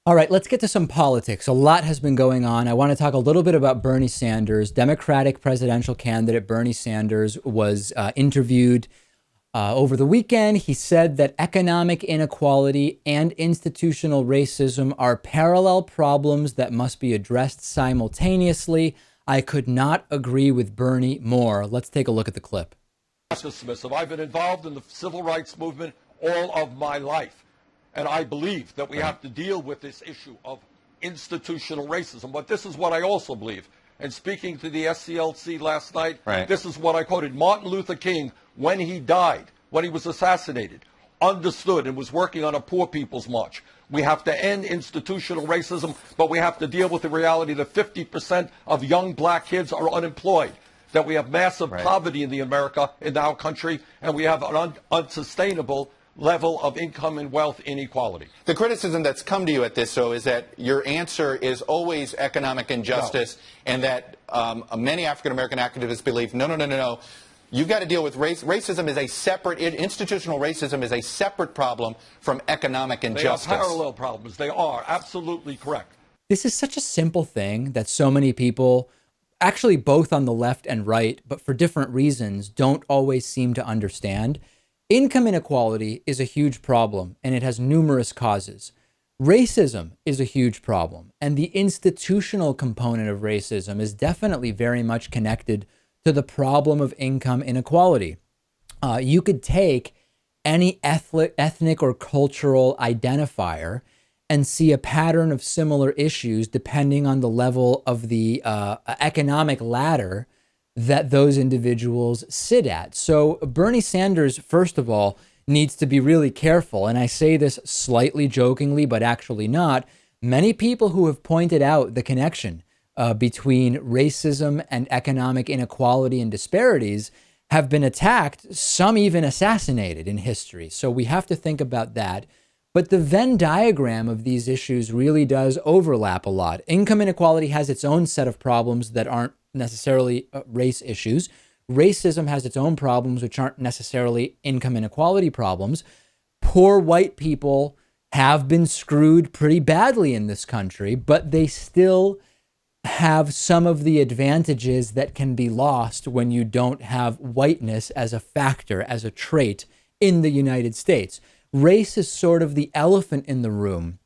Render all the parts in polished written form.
All right, let's get to some politics. A lot has been going on. I want to talk a little bit about Bernie Sanders. Democratic presidential candidate Bernie Sanders was interviewed over the weekend. He said that economic inequality and institutional racism are parallel problems that must be addressed simultaneously. I could not agree with Bernie more. Let's take a look at the clip. Dismissive. I've been involved in the civil rights movement all of my life. And I believe that we have to deal with this issue of institutional racism. But this is what I also believe. And speaking to the SCLC last night, this is what I quoted. Martin Luther King, when he died, when he was assassinated, understood and was working on a poor people's march. We have to end institutional racism, but we have to deal with the reality that 50% of young black kids are unemployed, that we have massive poverty in our country, and we have an unsustainable level of income and wealth inequality. The criticism that's come to you at this, though, is that your answer is always economic injustice, and that many African-American activists believe, no. You've got to deal with race. Racism is a separate, institutional racism is a separate problem from economic injustice. They are parallel problems. They are absolutely correct. This is such a simple thing that so many people, actually both on the left and right, but for different reasons, don't always seem to understand. Income inequality is a huge problem, and it has numerous causes. Racism is a huge problem, and the institutional component of racism is definitely very much connected to the problem of income inequality. You could take any ethnic or cultural identifier and see a pattern of similar issues depending on the level of the economic ladder that those individuals sit at. So Bernie Sanders, first of all, needs to be really careful. And I say this slightly jokingly, but actually not. Many people who have pointed out the connection between racism and economic inequality and disparities have been attacked, some even assassinated in history. So we have to think about that. But the Venn diagram of these issues really does overlap a lot. Income inequality has its own set of problems that aren't necessarily race issues. Racism has its own problems, which aren't necessarily income inequality problems. Poor white people have been screwed pretty badly in this country, but they still have some of the advantages that can be lost when you don't have whiteness as a factor, as a trait in the United States. Race is sort of the elephant in the room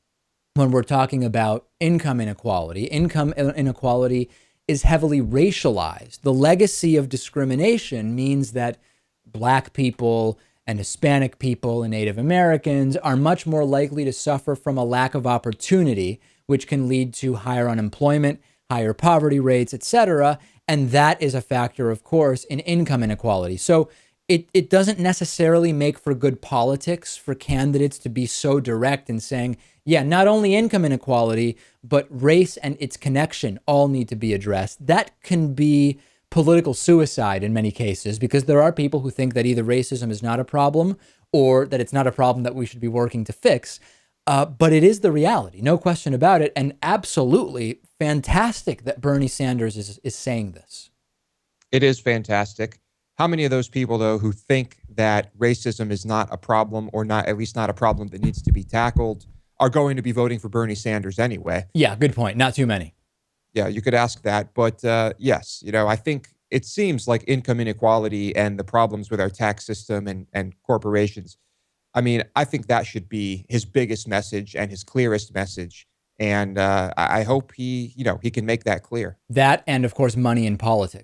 when we're talking about income inequality. Income inequality is heavily racialized. The legacy of discrimination means that Black people and Hispanic people and Native Americans are much more likely to suffer from a lack of opportunity, which can lead to higher unemployment, higher poverty rates, etc. And that is a factor, of course, in income inequality. So it doesn't necessarily make for good politics for candidates to be so direct in saying, yeah, not only income inequality, but race and its connection all need to be addressed. That can be political suicide in many cases, because there are people who think that either racism is not a problem or that it's not a problem that we should be working to fix. But it is the reality, no question about it. And absolutely fantastic that Bernie Sanders is saying this. It is fantastic. How many of those people, though, who think that racism is not a problem, or not, at least not a problem that needs to be tackled, are going to be voting for Bernie Sanders anyway? Yeah, good point. Not too many. Yeah, you could ask that. But yes, I think it seems like income inequality and the problems with our tax system and corporations, I think that should be his biggest message and his clearest message. And I hope he can make that clear. That, and of course, money in politics.